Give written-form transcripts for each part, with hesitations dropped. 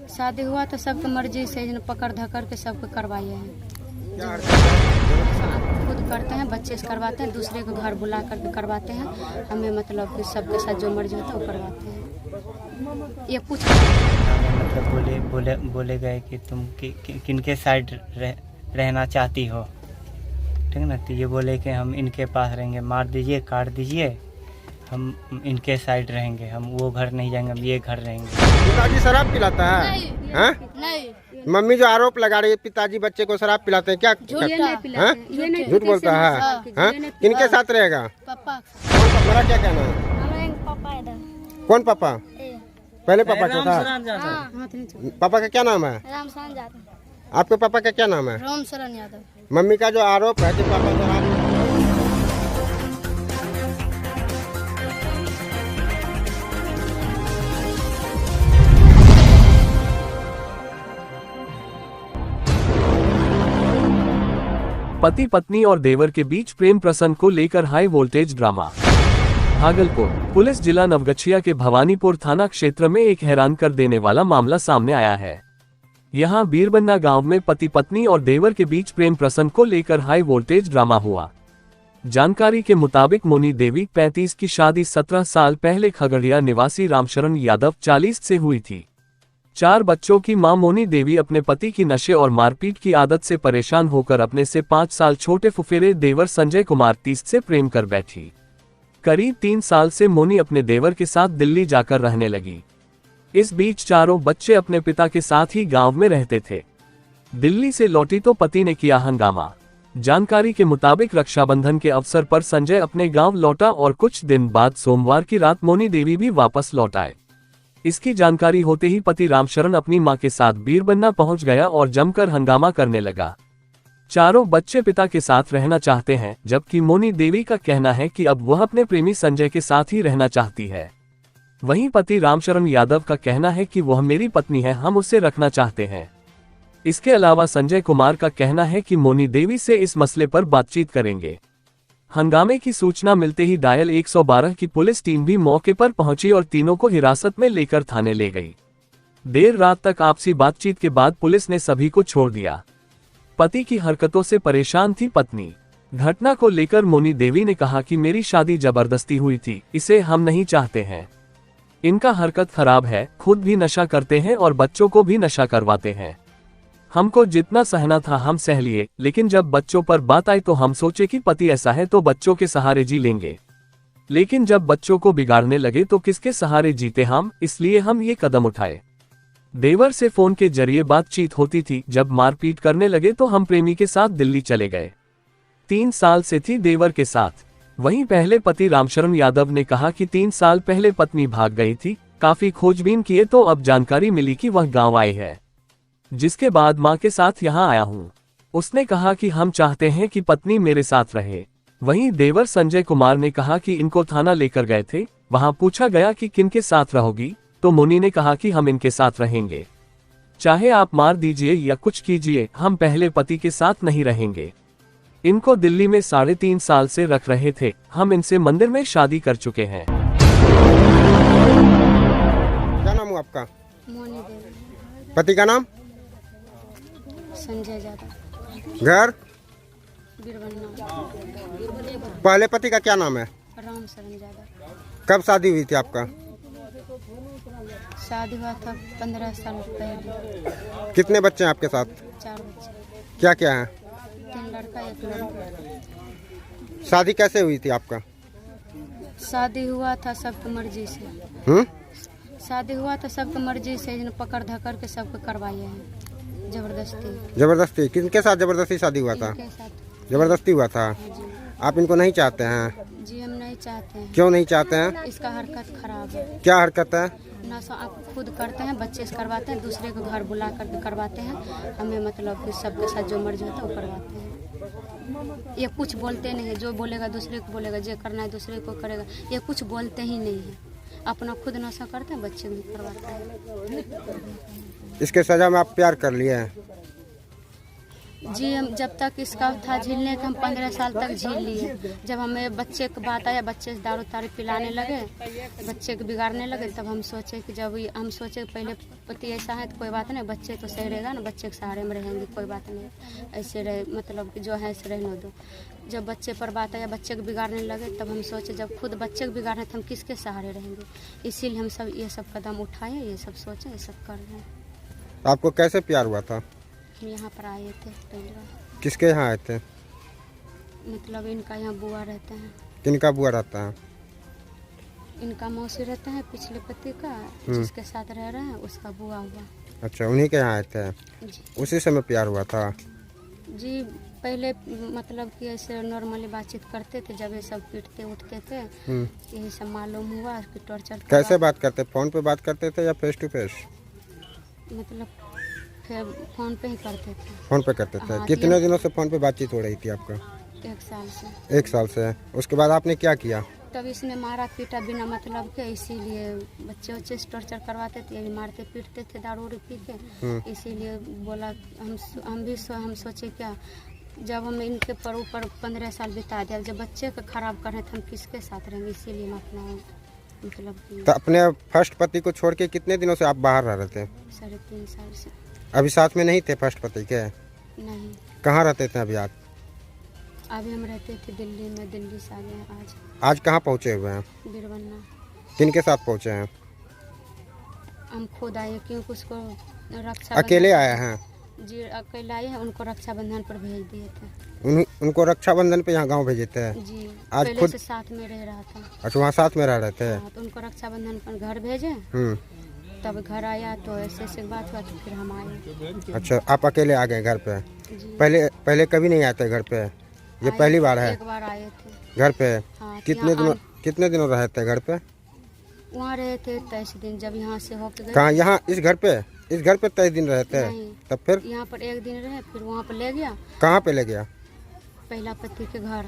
शादी हुआ तो सबके मर्जी से पकड़ धकड़ के सबके करवाए हैं। खुद करते हैं, बच्चे से करवाते हैं, दूसरे को घर बुला करके करवाते हैं। हमें मतलब कि सबके साथ जो मर्जी होता है वो करवाते हैं। ये कुछ मतलब बोले गए कि तुम किनके साइड रहना चाहती हो, ठीक ना। तो ये बोले कि हम इनके पास रहेंगे, मार दीजिए काट दीजिए, हम इनके साइड रहेंगे, हम वो घर नहीं जाएंगे, हम ये घर रहेंगे। पिताजी शराब पिलाता है? नहीं। मम्मी जो आरोप लगा रही है पिताजी बच्चे को शराब पिलाते हैं, क्या झूठ बोलता है? किनके साथ रहेगा? पापा। मेरा क्या कहना है? कौन पापा? पहले पापा क्या था? पापा का क्या नाम है? रामशरण यादव। आपके पापा का क्या नाम है? रामशरण यादव। मम्मी का जो आरोप है कि पापा शराब पति पत्नी और देवर के बीच प्रेम प्रसंग को लेकर high voltage drama. Bhagalpur police जिला नवगछिया के भवानीपुर थाना क्षेत्र में एक हैरान कर देने वाला मामला सामने आया है। यहां बीरबन्ना गांव में पति पत्नी और देवर के बीच प्रेम प्रसंग को लेकर हाई वोल्टेज ड्रामा हुआ। जानकारी के मुताबिक मोनी देवी 35 की शादी 17 साल पहले खगड़िया निवासी रामशरण यादव 40 से हुई थी। 4 बच्चों की मां मोनी देवी अपने पति की नशे और मारपीट की आदत से परेशान होकर अपने से 5 साल छोटे फुफेरे देवर संजय कुमार 30 से प्रेम कर बैठी। करीब 3 साल से मोनी अपने देवर के साथ दिल्ली जाकर रहने लगी। इस बीच चारों बच्चे अपने पिता के साथ ही गांव में रहते थे। दिल्ली से लौटी तो पति ने किया हंगामा। जानकारी के मुताबिक रक्षाबंधन के अवसर पर संजय अपने गांव लौटा और कुछ दिन बाद सोमवार की रात मोनी देवी भी वापस लौट आए। इसकी जानकारी होते ही पति रामशरण अपनी मां के साथ बीरबन्ना पहुंच गया और जमकर हंगामा करने लगा। चारों बच्चे पिता के साथ रहना चाहते हैं, जबकि मोनी देवी का कहना है कि अब वह अपने प्रेमी संजय के साथ ही रहना चाहती है। वहीं पति रामशरण यादव का कहना है कि वह मेरी पत्नी है, हम उसे रखना चाहते हैं। इसके अलावा संजय कुमार का कहना है कि मोनी देवी से इस मसले पर बातचीत करेंगे। हंगामे की सूचना मिलते ही डायल 112 की पुलिस टीम भी मौके पर पहुंची और तीनों को हिरासत में लेकर थाने ले गई। देर रात तक आपसी बातचीत के बाद पुलिस ने सभी को छोड़ दिया। पति की हरकतों से परेशान थी पत्नी। घटना को लेकर मोनी देवी ने कहा कि मेरी शादी जबरदस्ती हुई थी, इसे हम नहीं चाहते हैं। इनका हरकत खराब है, खुद भी नशा करते हैं और बच्चों को भी नशा करवाते हैं। हमको जितना सहना था हम सह लिए, लेकिन जब बच्चों पर बात आई तो हम सोचे कि पति ऐसा है तो बच्चों के सहारे जी लेंगे, लेकिन जब बच्चों को बिगाड़ने लगे तो किसके सहारे जीते हम, इसलिए हम ये कदम उठाए। देवर से फोन के जरिए बातचीत होती थी, जब मारपीट करने लगे तो हम प्रेमी के साथ दिल्ली चले गए। 3 साल से थी देवर के साथ। वहीं पहले पति रामशरण यादव ने कहा कि 3 साल पहले पत्नी भाग गई थी। काफी खोजबीन किए तो अब जानकारी मिली कि वह गांव आई है, जिसके बाद मां के साथ यहां आया हूं। उसने कहा कि हम चाहते हैं कि पत्नी मेरे साथ रहे। वहीं देवर संजय कुमार ने कहा कि इनको थाना लेकर गए थे, वहां पूछा गया कि किनके साथ रहोगी, तो मोनी ने कहा कि हम इनके साथ रहेंगे, चाहे आप मार दीजिए या कुछ कीजिए, हम पहले पति के साथ नहीं रहेंगे। इनको दिल्ली में 3.5 साल से रख रहे थे, हम इनसे मंदिर में शादी कर चुके हैं। क्या नाम हुआ आपका? मोनी देवी। पति का नाम? संजय यादव। घर? बीरबन्ना। पहले पति का क्या नाम है? रामशरण यादव। कब शादी हुई थी आपका? शादी हुआ था 15 साल पहले। कितने बच्चे हैं आपके साथ? 4 बच्चे। क्या क्या है? 3 लड़का 1 लड़की। शादी कैसे हुई थी आपका? शादी हुआ था सबकी मर्जी से। शादी हुआ था सबकी मर्जी से, पकड़ धकड़ के सबको करवाए हैं जबरदस्ती। जबरदस्ती? किनके साथ जबरदस्ती शादी हुआ था? इनके साथ। जबरदस्ती हुआ था। आप इनको नहीं चाहते हैं? जी हम नहीं चाहते हैं। क्यों नहीं चाहते हैं? इसका हरकत खराब है। क्या हरकत है? नशा आप खुद करते हैं, बच्चे से करवाते हैं, दूसरे को घर बुला करके करवाते हैं। हमें मतलब कि सबके साथ जो मर्जी होता है वो करवाते हैं। ये कुछ बोलते नहीं है, जो बोलेगा दूसरे को बोलेगा, जो करना है दूसरे को करेगा, ये कुछ बोलते ही नहीं है। अपना खुद नशा करते हैं, बच्चे भी करवाते हैं। इसके सजा में आप प्यार कर लिए हैं? जी हम जब तक इसका था झीलने का, हम 15 साल तक झील लिए। जब हमें बच्चे की बात आया, बच्चे से दारू तारू पिलाने लगे, बच्चे को बिगाड़ने लगे, तब हम सोचे कि हम सोचे पहले पति ऐसा है तो कोई बात नहीं, बच्चे तो सही रहेगा ना, बच्चे के सहारे में रहेंगे, कोई बात नहीं, ऐसे रहे, मतलब कि जो है ऐसे रहने दो। जब बच्चे पर बात आया, बच्चे को बिगाड़ने लगे, तब हम सोचे जब खुद बच्चे को बिगाड़े तो हम किसके सहारे रहेंगे, इसीलिए हम सब ये सब कदम उठाए, ये सब सोचे, ये सब कर रहे हैं। आपको कैसे प्यार हुआ था? हम यहाँ पर आए थे पहली बार। किसके यहाँ आए थे? मतलब इनका यहाँ बुआ रहते हैं। किनका बुआ रहता है? इनका मौसी रहता है पिछले पति का, जिसके साथ रह रहे हैं उसका बुआ हुआ। अच्छा, उन्हीं के यहाँ आए थे, जी उसी समय प्यार हुआ था? जी, पहले मतलब कि ऐसे नॉर्मली बातचीत करते थे, जब ये सब पीटते उठते थे, यही सब मालूम हुआ कि टॉर्चर। कैसे बात करते? फोन पे बात करते थे या फेस टू फेस? मतलब फिर फोन पे ही करते थे। फोन पे करते थे। हाँ, कितने दिनों से फोन पे बातचीत हो रही थी आपका? 1 साल से। 1 साल से। उसके बाद आपने क्या किया? तब इसने मारा पीटा बिना मतलब के, इसीलिए बच्चे से टॉर्चर करवाते थे, यही मारते पीटते थे दारू उरू पी के, इसीलिए बोला हम सोचे क्या, जब हम इनके पर ऊपर 15 साल बिता दिया, जब बच्चे को खराब कर रहे थे हम किसके साथ रहेंगे, इसीलिए हम अपना मतलब तो अपने फर्स्ट पति को छोड़ के कितने दिनों से आप बाहर रह रहे थे? 3.5 साल से। अभी साथ में नहीं थे फर्स्ट पति के? नहीं, कहाँ रहते थे अभी आप? अभी हम रहते थे दिल्ली में, दिल्ली से आ गए आज। आज कहाँ पहुँचे हुए हैं? बीरबन्ना। किनके साथ पहुँचे हैं? हम खुद आए, क्योंकि उसको रक्षा अकेले आए हैं? जी अकेले आए हैं, उनको रक्षाबंधन पर भेज दिए थे। उनको रक्षाबंधन पे यहाँ गांव भेजे थे? जी, आज पहले खुद से साथ में रह रहा था। अच्छा, वहाँ साथ में रह रहे थे? हाँ, तो उनको रक्षाबंधन पर घर भेजे, तब घर आया तो ऐसे बात हुआ, तो फिर हम आए। अच्छा, आप अकेले आ गए घर पे? जी, पहले कभी नहीं आए थे घर पे? ये पहली बार है? 1 बार आए थे घर पे? हाँ। कितने दिनों रहे थे घर पे? वहाँ रहे थे 23 दिन, जब यहाँ से होके गए। कहाँ? यहाँ इस घर पे? इस घर पे 23 दिन रहे थे? नहीं। तब फिर यहाँ पर 1 दिन रहे, फिर वहाँ पर ले गया। कहाँ पे ले गया? पहला पति के घर।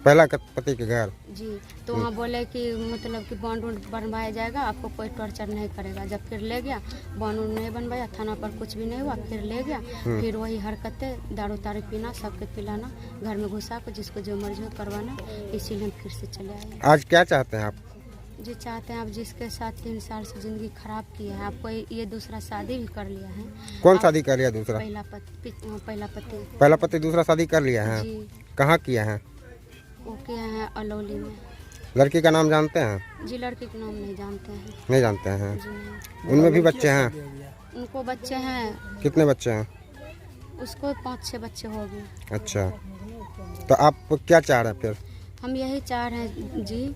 पहला पति के घर? जी, तो वहाँ बोले कि मतलब कि बॉन्ड वॉन्ड बनवाया जाएगा, आपको कोई टॉर्चर नहीं करेगा। जब फिर ले गया, बॉन्ड वॉन्ड नहीं बनवाया, थाना पर कुछ भी नहीं हुआ, फिर ले गया, फिर वही हरकतें, दारू तारू पीना, सबके पिलाना, घर में घुसा कर जिसको जो मर्जी हो करवाना, इसीलिए हम फिर से चले आए। आज क्या चाहते हैं आप? जी चाहते हैं आप जिसके साथ 3 साल से ज़िंदगी खराब की है, आपको ये दूसरा शादी भी कर लिया है। कौन शादी कर लिया दूसरा? पहला पति। पहला पति दूसरा शादी कर लिया है? जी, कहाँ किया है? वो किया है अलौली में। लड़की का नाम जानते हैं? जी, लड़की का नाम नहीं जानते हैं। नहीं जानते हैं? जी नहीं। उनमें भी बच्चे हैं? उनको बच्चे हैं। कितने बच्चे हैं? उसको 5-6 बच्चे हो गए। अच्छा, तो आप क्या चाह रहे हैं फिर? हम यही चाह रहे हैं जी,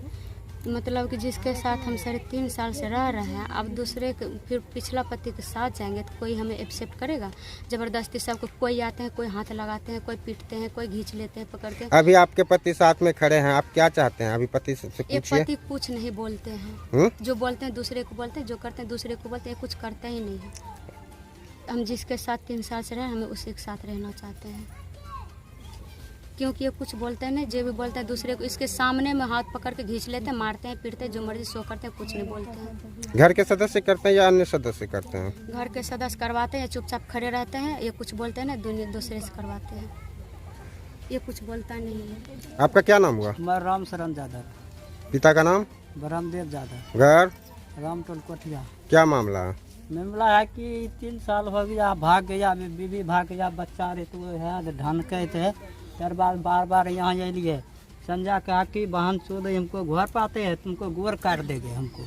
मतलब कि जिसके साथ हम 3.5 साल से रह रहे हैं, अब दूसरे के फिर पिछला पति के साथ जाएंगे तो कोई हमें एक्सेप्ट करेगा? ज़बरदस्ती सबको, कोई आते हैं, कोई हाथ लगाते हैं, कोई पीटते हैं, कोई खींच लेते हैं पकड़ के। अभी आपके पति साथ में खड़े हैं, आप क्या चाहते हैं? अभी पति से ये पूछिए। पति कुछ नहीं बोलते हैं, जो बोलते हैं दूसरे को बोलते हैं, जो करते हैं दूसरे को बोलते हैं, कुछ करते ही नहीं है। हम जिसके साथ 3 साल से रहे, हमें उसी के साथ रहना चाहते हैं, क्योंकि ये कुछ बोलते हैं नहीं, जो भी बोलते हैं दूसरे को, इसके सामने में हाथ पकड़ के खींच लेते हैं, मारते हैं, पीटते हैं, जो मर्जी सो करते हैं, कुछ नहीं बोलते हैं। घर के सदस्य करते हैं या अन्य सदस्य करते हैं? घर के सदस्य करवाते हैं, चुपचाप खड़े रहते हैं, ये कुछ बोलते हैं ना, दूसरे से करवाते हैं, ये कुछ बोलता नहीं है। आपका क्या नाम हुआ? मैं राम शरण यादव। पिता का नाम? ब्रह्मदेव यादव। घर? रामटोल कोठिया। क्या मामला है? मामला है कि 3 साल हो गया, भाग गया, बीवी भाग गया, बच्चा रहे तो है ढनके थे, बार बार यहाँ अलिए, संजय कहा कि बहन चोद हमको घर पाते हैं, तुमको गोर काट देंगे हमको।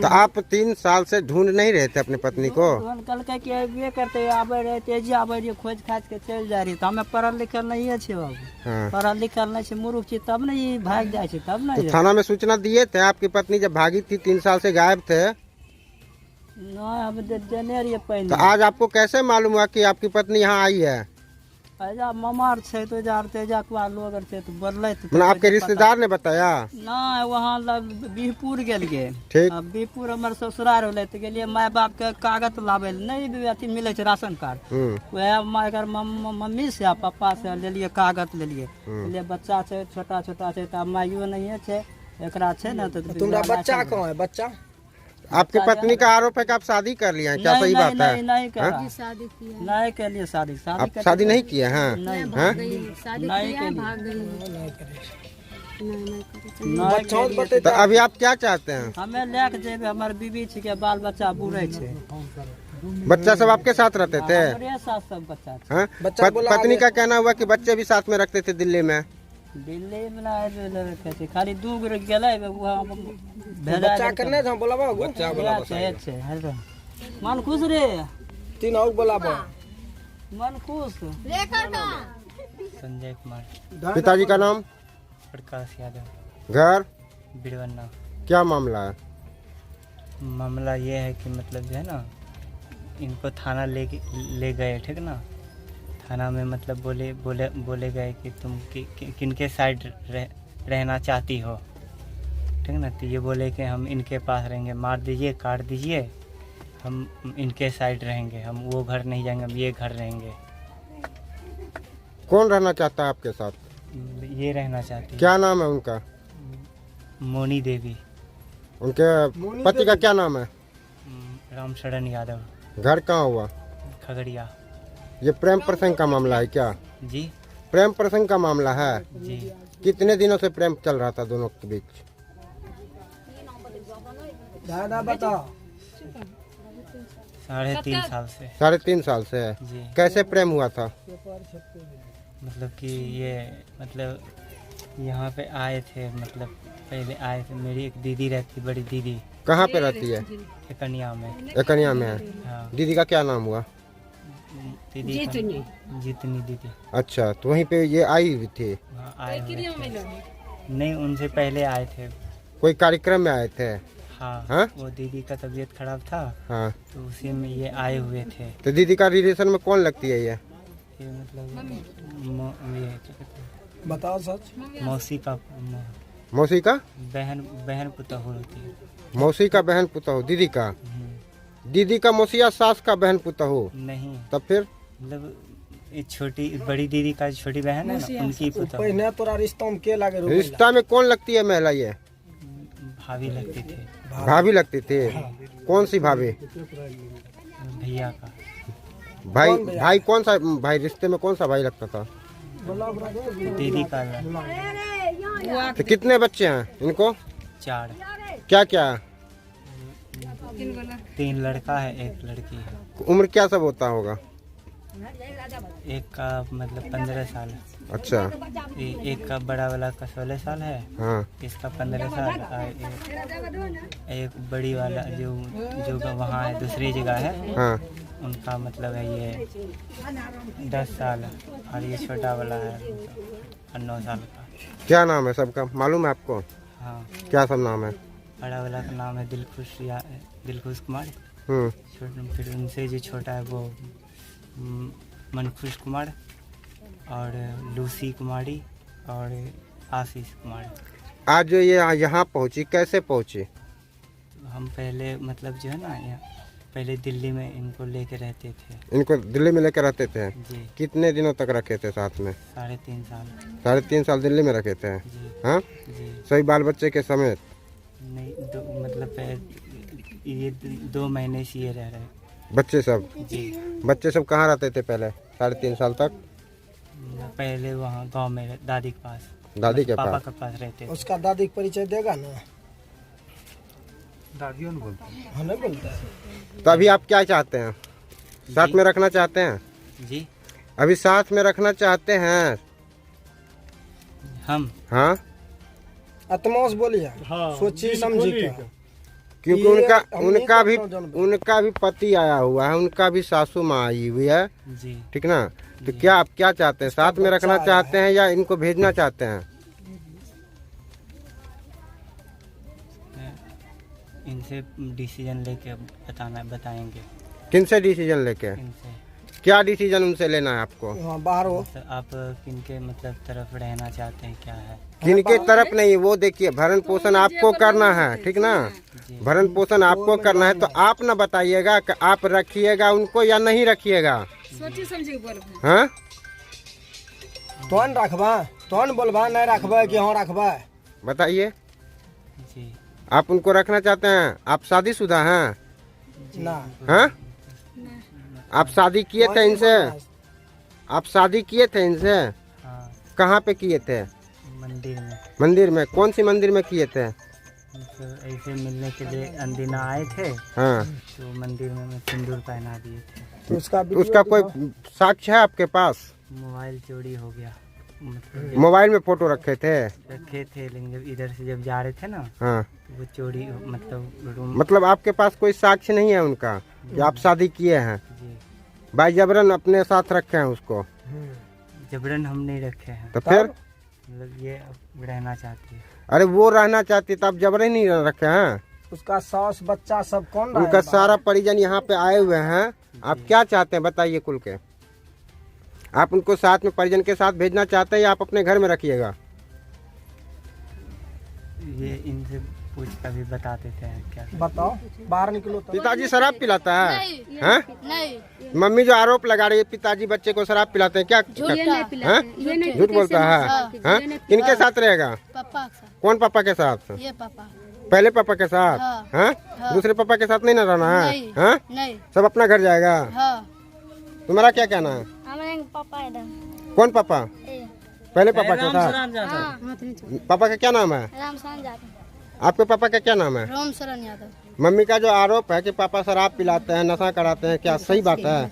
तो आप 3 साल से ढूंढ नहीं रहे थे अपनी पत्नी को? कल के ये करते आबे रहे, तेजी आबे रही, खोज खाज के चल जा रही, तो हमें पढ़ल लिखल नहीं है बाबू। हाँ। पढ़ल लिखल नहीं है, मूर्ख छी, तब नहीं भाग जाए, तब नहीं। तो थाना में सूचना दिए थे? आपकी पत्नी जब भागी थी 3 साल से गायब थे, अब देने रहिए पहले। तो आज आपको कैसे मालूम हुआ कि आपकी पत्नी यहाँ आई है? ऐजा ममार छे तो जानते जाकवा लोग छे तो बोलले तो मतलब आपके रिश्तेदार ने बताया? ना, वहाँ बीहपुर गेलिए। ठीक। अब बीहपुर हमर ससुराल होले तो गेलिए, माय बाप के कागज लावे नहीं अथी मिले छे राशन कार्ड, वह मायकर मम्मी से पापा से लेलिए कागज लेलिए, बच्चा छे छोटा छोटा छे, तो माइयो नहीं छे, एकरा छे ना। तो तुम्हारा बच्चा कहाँ है? बच्चा आपकी पत्नी का आरोप है कि आप शादी कर लिया है, क्या सही बात है? नहीं करा, जी शादी की है, नहीं के लिए शादी आप शादी नहीं किए हैं? नहीं भाग गई है, शादी नहीं की है, के लिए। भाग गई है। नहीं करे। नहीं के लिए। तो अभी आप क्या चाहते हैं? हमें लेके जेबे, हमार बीबी छे के बाल बच्चा बुढ़े छे, बच्चा सब आपके साथ रहते थे? हमरे साथ सब बच्चा छे। हाँ? पत्नी का कहना हुआ कि बच्चे भी साथ में रखते थे दिल्ली में। दिल्ली में ना रखे थे, खाली 2 गो गेले वहाँ भेजा करने हम बोलाबा बच्चा छे हेलो मन खुश रे 3 और बोलाबा मन खुश। संजय कुमार। पिताजी का नाम? प्रकाश यादव। घर? बिड़वन्ना। क्या मामला है? मामला ये है कि मतलब जो है ना, इनको थाना ले गए, ठीक ना। थाना में मतलब बोले गए कि तुम किनके साइड रहना चाहती हो, ठीक ना। तो ये बोले कि हम इनके पास रहेंगे, मार दीजिए, काट दीजिए, हम इनके साइड रहेंगे, हम वो घर नहीं जाएंगे, हम ये घर रहेंगे। कौन रहना चाहता है आपके साथ? ये रहना चाहती है। क्या नाम है उनका? मोनी देवी। उनके पति का क्या नाम है? रामशरण यादव। घर कहाँ हुआ? खगड़िया। ये प्रेम प्रसंग का मामला है क्या? जी प्रेम प्रसंग का मामला है। जी। कितने दिनों से प्रेम चल रहा था दोनों के बीच? दादा बताओ। 3.5 साल से। 3.5 साल से है। जी। कैसे प्रेम हुआ था? मतलब कि ये मतलब यहाँ पे आए थे, मतलब पहले आए थे। मेरी एक दीदी रहती, बड़ी दीदी। कहाँ पे रहती है? एकनिया में। एकनिया में है। हाँ। दीदी का क्या नाम हुआ? दीदी जितनी दीदी। अच्छा, तो वहीं पे ये आई हुई थी? हाँ, आए हुए थे। नहीं, उनसे पहले आए थे। कोई कार्यक्रम में आए थे? हाँ, हाँ? वो दीदी का तबीयत खराब था, हाँ। तो उसी में ये आए हुए थे। तो दीदी का रिलेशन में कौन लगती है ये? ये मतलब ये क्या कहते हैं, बताओ सच। मौसी का मौसी का? बहन पुतहू होती है। मौसी का बहन पुतहू दीदी का? दीदी का मौसी या सास का बहन पुतहू? नहीं, तब फिर मतलब ये छोटी बड़ी दीदी का छोटी बहन है ना, उनकी पुतहू। तोरा रिश्ता में के लागे? रिश्ता में कौन लगती है महिला ये? भाभी लगती थी। भाभी लगती थी? कौन सी भाभी? भैया का भाई कौन सा भाई? रिश्ते में कौन सा भाई लगता था? दीदी का। तो कितने बच्चे हैं इनको? 4। क्या क्या? 3 लड़का है, 1 लड़की है। उम्र क्या सब होता होगा? एक का मतलब 15 साल है। अच्छा। एक का बड़ा वाला का 16 साल है। हाँ। इसका 15 साल। एक बड़ी वाला जो वहाँ है, दूसरी जगह है। हाँ। उनका मतलब है ये 10 साल है, और ये छोटा वाला है 9 साल का। क्या नाम है सबका, मालूम है आपको? हाँ। क्या सब नाम है? बड़ा वाला का नाम है दिलखुश कुमार। फिर उनसे जो छोटा है वो मनखुश कुमार, और लूसी कुमारी, और आशीष कुमार। आज जो ये यहाँ पहुँची, कैसे पहुँची? हम पहले मतलब जो है ना, पहले दिल्ली में इनको लेके रहते थे। इनको दिल्ली में लेकर रहते थे? जी। कितने दिनों तक रखे थे साथ में? 3.5 साल। 3.5 साल दिल्ली में रखे थे? जी। हाँ जी। सभी बाल बच्चे के समेत? नहीं, मतलब ये 2 महीने से ये रह रहे। बच्चे सब? जी। बच्चे सब कहाँ रहते थे पहले 3.5 साल तक? पहले वहाँ गांव में दादी के पास। दादी के पापा पास? के पास रहते थे। उसका दादी का परिचय देगा ना? दादियों ने बोलता है, बोलता है। तो अभी आप क्या चाहते हैं? साथ में रखना चाहते हैं? जी। अभी साथ में रखना चाहते हैं हम? हाँ। आत्मा से बोलिए। हाँ, सोची समझी क्योंकि उनका भी पति आया हुआ है, उनका भी सासू माँ आई हुई है। जी। ठीक ना। तो क्या आप क्या चाहते हैं? साथ में रखना चाहते हैं या इनको भेजना चाहते हैं? इनसे डिसीजन लेके बताएंगे। किनसे डिसीजन लेके? इनसे। क्या डिसीजन उनसे लेना है आपको? बाहर हो। आप किनके मतलब तरफ रहना चाहते हैं, क्या है? किनके तरफ नहीं, वो देखिए भरण पोषण आपको करना है, ठीक ना। भरण पोषण आपको करना है, तो आप ना बताइएगा कि आप रखिएगा उनको या नहीं रखिएगा। सोची समझी बोल। हाँ, तोन रखबा, तोन बोलबा नहीं रखबा कि हाँ रखबा? बताइए। जी। आप उनको रखना चाहते हैं? आप शादीशुदा हैं? ना हाँ? आप शादी किए थे इनसे? आप शादी किए थे इनसे? हाँ, कहाँ पे किए थे? मंदिर में। मंदिर में? कौन सी मंदिर में किए थे? तो ऐसे मिलने के लिए अंदिना आए थे, हाँ, तो मंदिर में मैं सिंदूर पहना दिए थे। तो उसका कोई साक्ष्य है आपके पास? मोबाइल चोरी हो गया, मतलब मोबाइल में फोटो रखे थे? रखे थे, लेकिन जब इधर से जब जा रहे थे ना, हाँ, तो वो चोरी मतलब रूम। मतलब आपके पास कोई साक्ष्य नहीं है उनका कि आप शादी किए हैं? जी, भाई जबरन अपने साथ रखे हैं उसको? जबरन हम नहीं रखे हैं, तो फिर? मतलब ये अब रहना चाहती है। अरे वो रहना चाहती तो आप जबरन नहीं रखे हैं? उसका सास बच्चा सब कौन उनका सारा परिजन यहाँ पे आए हुए हैं, आप क्या चाहते हैं बताइए खुल के? आप उनको साथ में परिजन के साथ भेजना चाहते हैं या आप अपने घर में रखिएगा? ये इनसे पूछ कर भी बताते थे क्या। बताओ, बाहर निकलो तो। पिताजी शराब पिलाता है? हैं? मम्मी जो आरोप लगा रही है पिताजी बच्चे को शराब पिलाते हैं, क्या? हैं? झूठ बोलता है? हैं? किनके साथ रहेगा? पापा कौन पापा के साथ? ये पापा पहले पापा के साथ? हाँ। हैं? दूसरे पापा के साथ नहीं ना रहना है? नहीं। हैं? नहीं। सब अपना घर जाएगा? हाँ, तुम्हारा क्या कहना है? हमारे पापा इधर कौन पापा? पहले पापा के साथ? हाँ, पापा का क्या नाम है? रामशरण यादव, आपके पापा का क्या नाम है? राम शरण यादव। मम्मी का जो आरोप है कि पापा शराब पिलाते हैं, नशा कराते हैं, क्या सही बात है?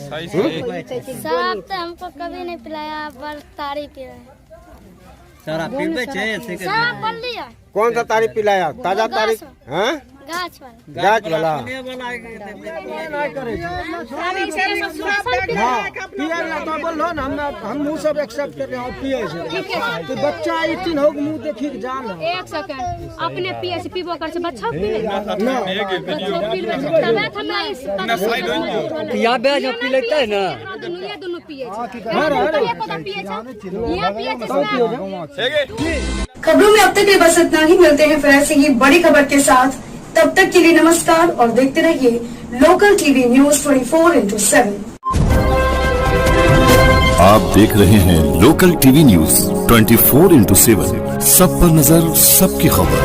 शराब तो हमको कभी नहीं पिलाया, पर तारी पिलाया। शराब पीबे छे शराब पल लिया, कौन सा तारीख पिलाया? ताजा तारीख? हैं? गाछ वाला। गाछ वाला? हम सब एक्सेप्ट कर रहे हैं, पिए तो बच्चा 18 हो मुंह देखी के जान। एक सेकंड, अपने पिए से पीबो कर से बच्चा पी ले ना, बच्चा पी ले तबे हमरा इस या बे जब पी लेता है ना, ये दोनों पिए छै, ये को पिए छै, ये पिए छै। खबरों में अब तक के बस इतना ही। मिलते हैं फिर ऐसे ही बड़ी खबर के साथ, तब तक के लिए नमस्कार और देखते रहिए लोकल टीवी न्यूज 24/7। आप देख रहे हैं लोकल टीवी न्यूज 24/7, सब पर नजर, सबकी खबर।